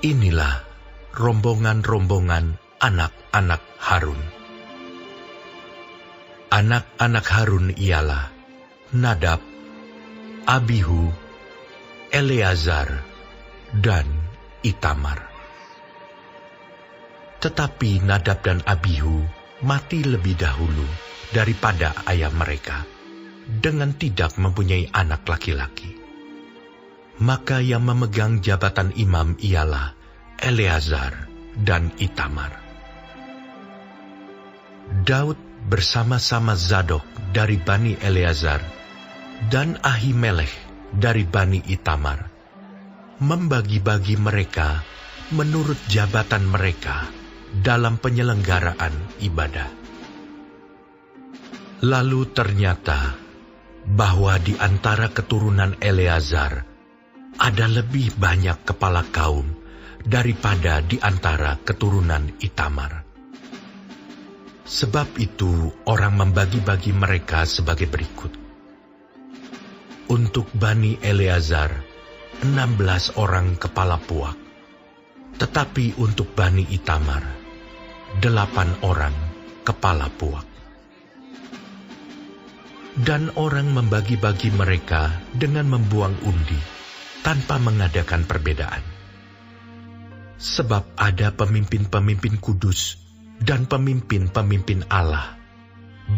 Inilah rombongan-rombongan anak-anak Harun. Anak-anak Harun ialah Nadab, Abihu, Eleazar, dan Itamar. Tetapi Nadab dan Abihu mati lebih dahulu daripada ayah mereka, dengan tidak mempunyai anak laki-laki. Maka yang memegang jabatan imam ialah Eleazar dan Itamar. Daud bersama-sama Zadok dari Bani Eleazar dan Ahimelech dari Bani Itamar membagi-bagi mereka menurut jabatan mereka dalam penyelenggaraan ibadah. Lalu ternyata bahwa di antara keturunan Eleazar ada lebih banyak kepala kaum daripada di antara keturunan Itamar. Sebab itu orang membagi-bagi mereka sebagai berikut. Untuk Bani Eleazar, 16 orang kepala puak. Tetapi untuk Bani Itamar, 8 orang kepala puak. Dan orang membagi-bagi mereka dengan membuang undi, tanpa mengadakan perbedaan. Sebab ada pemimpin-pemimpin kudus dan pemimpin-pemimpin Allah,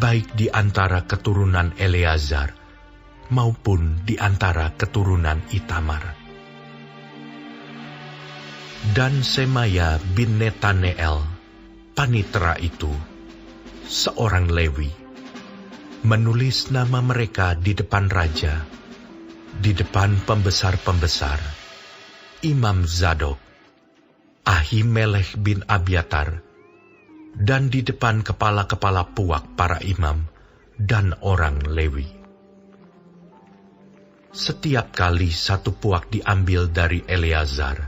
baik di antara keturunan Eleazar maupun di antara keturunan Itamar. Dan Semaya bin Netaneel, panitera itu, seorang Lewi, menulis nama mereka di depan raja, di depan pembesar-pembesar, Imam Zadok, Ahimelech bin Abiatar, dan di depan kepala-kepala puak para imam dan orang Lewi. Setiap kali satu puak diambil dari Eleazar,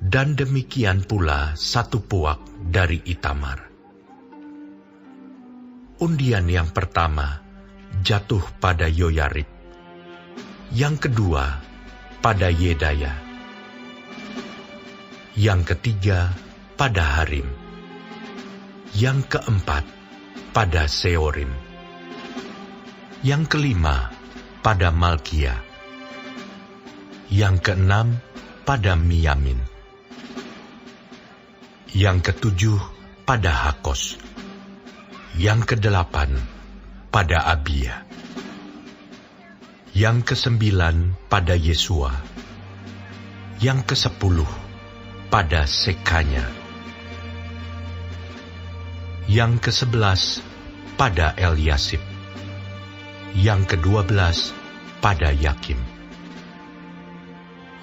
dan demikian pula satu puak dari Itamar. Undian yang pertama jatuh pada Yoyarib, yang kedua pada Yedaya, yang ketiga pada Harim, yang keempat pada Seorim, yang kelima pada Malkia, yang keenam pada Miyamin, yang ketujuh pada Hakos, yang kedelapan pada Abia, yang kesembilan pada Yesua, yang kesepuluh pada Sekanya, yang ke-11 pada Eliasib, yang ke-12 pada Yakim,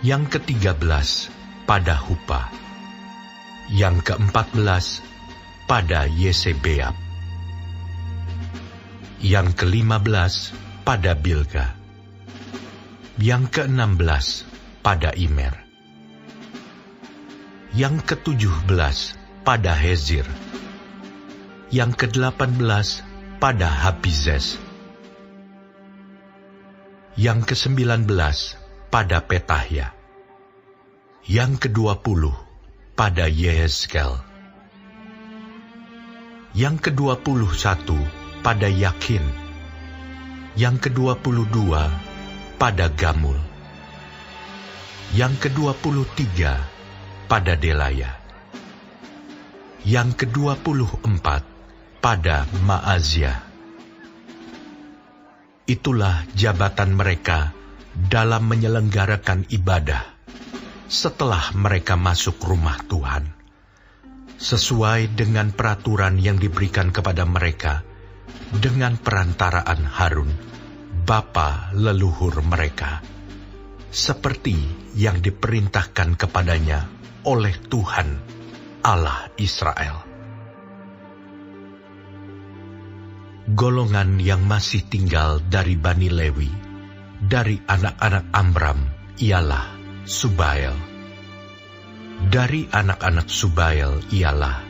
yang ke-13 pada Hupa, yang ke-14 pada Yesebeab, yang ke-15 pada Bilga, yang ke-16 pada Imer, yang ke-17 pada Hezir, yang ke-18 pada Habizes, yang ke-19 pada Petahya, yang ke-20 pada Yehezkel, yang ke-21 pada Yakin, yang ke-22 pada Gamul, yang ke-23 pada Delaya, yang ke-24 pada Maazia. Itulah jabatan mereka dalam menyelenggarakan ibadah setelah mereka masuk rumah Tuhan, sesuai dengan peraturan yang diberikan kepada mereka dengan perantaraan Harun, bapa leluhur mereka, seperti yang diperintahkan kepadanya oleh Tuhan Allah Israel. Golongan yang masih tinggal dari Bani Lewi, dari anak-anak Amram, ialah Subael. Dari anak-anak Subael ialah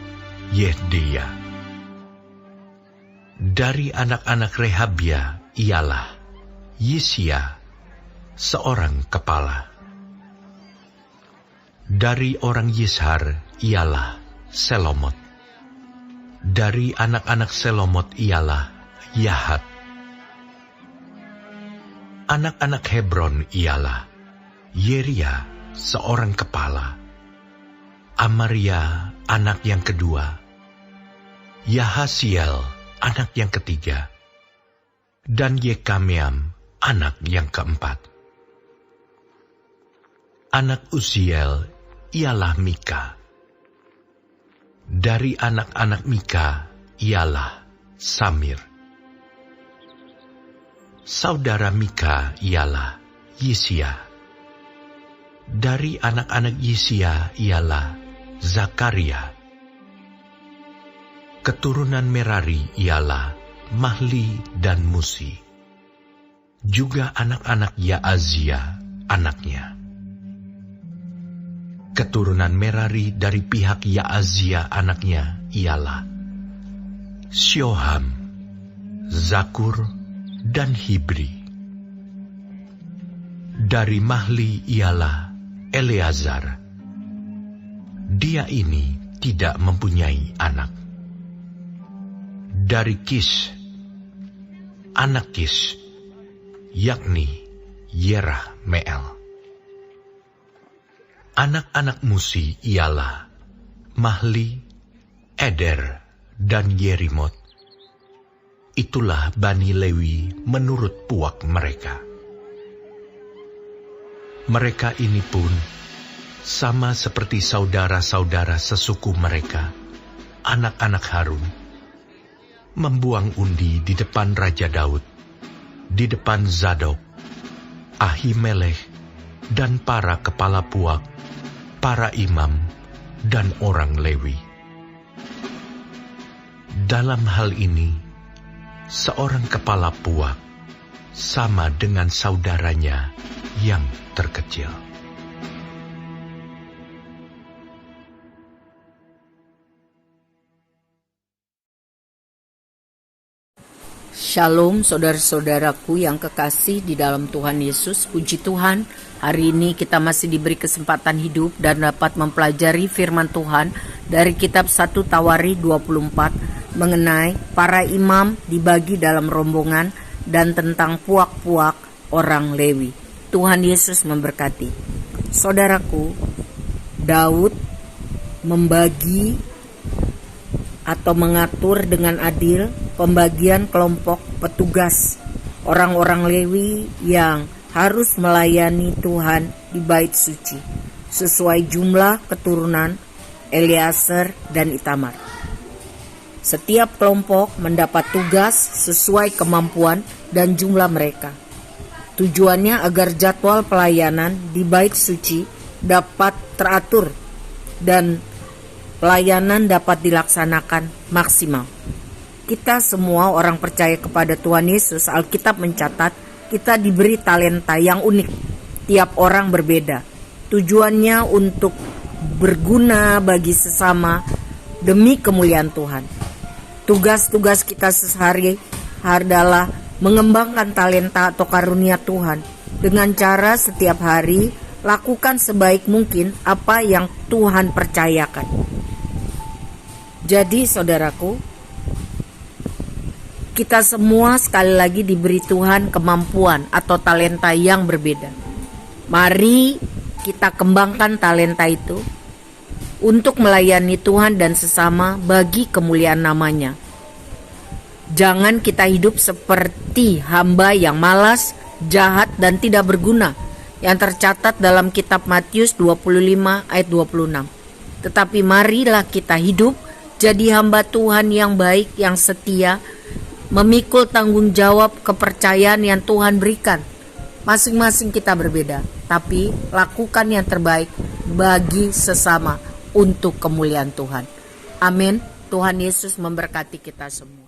Yehdeya. Dari anak-anak Rehabia ialah Yisia, seorang kepala. Dari orang Yishar ialah Selomot. Dari anak-anak Selomot ialah Yahat. Anak-anak Hebron ialah Yeria, seorang kepala, Amaria, anak yang kedua, Yahasiel, anak yang ketiga, dan Yekameam, anak yang keempat. Anak Uziel ialah Mika. Dari anak-anak Mika ialah Samir. Saudara Mika ialah Yisia. Dari anak-anak Yisia ialah Zakaria. Keturunan Merari ialah Mahli dan Musi. Juga anak-anak Yaazia, anaknya. Keturunan Merari dari pihak Yaazia anaknya ialah Syoham, Zakur, dan Hibri. Dari Mahli ialah Eleazar. Dia ini tidak mempunyai anak. Dari Kish, anak Kish, yakni Yerah Meel. Anak-anak Musi ialah Mahli, Eder, dan Yerimot. Itulah Bani Lewi menurut puak mereka. Mereka ini pun sama seperti saudara-saudara sesuku mereka, anak-anak Harun, membuang undi di depan Raja Daud, di depan Zadok, Ahimelech, dan para kepala puak, para imam, dan orang Lewi. Dalam hal ini, seorang kepala puak sama dengan saudaranya yang terkecil. Shalom saudara-saudaraku yang kekasih di dalam Tuhan Yesus. Puji Tuhan, hari ini kita masih diberi kesempatan hidup dan dapat mempelajari firman Tuhan dari kitab 1 Tawari 24 mengenai para imam dibagi dalam rombongan dan tentang puak-puak orang Lewi. Tuhan Yesus memberkati. Saudaraku, Daud membagi atau mengatur dengan adil pembagian kelompok petugas orang-orang Lewi yang harus melayani Tuhan di bait suci sesuai jumlah keturunan Eleazar dan Itamar. Setiap kelompok mendapat tugas sesuai kemampuan dan jumlah mereka. Tujuannya agar jadwal pelayanan di bait suci dapat teratur dan pelayanan dapat dilaksanakan maksimal. Kita semua orang percaya kepada Tuhan Yesus, Alkitab mencatat kita diberi talenta yang unik. Tiap orang berbeda. Tujuannya untuk berguna bagi sesama demi kemuliaan Tuhan. Tugas-tugas kita sehari adalah mengembangkan talenta atau karunia Tuhan dengan cara setiap hari lakukan sebaik mungkin apa yang Tuhan percayakan. Jadi saudaraku, kita semua sekali lagi diberi Tuhan kemampuan atau talenta yang berbeda. Mari kita kembangkan talenta itu untuk melayani Tuhan dan sesama bagi kemuliaan namanya. Jangan kita hidup seperti hamba yang malas, jahat, dan tidak berguna yang tercatat dalam kitab Matius 25 ayat 26. Tetapi marilah kita hidup jadi hamba Tuhan yang baik, yang setia, memikul tanggung jawab kepercayaan yang Tuhan berikan. Masing-masing kita berbeda, tapi lakukan yang terbaik bagi sesama untuk kemuliaan Tuhan. Amin. Tuhan Yesus memberkati kita semua.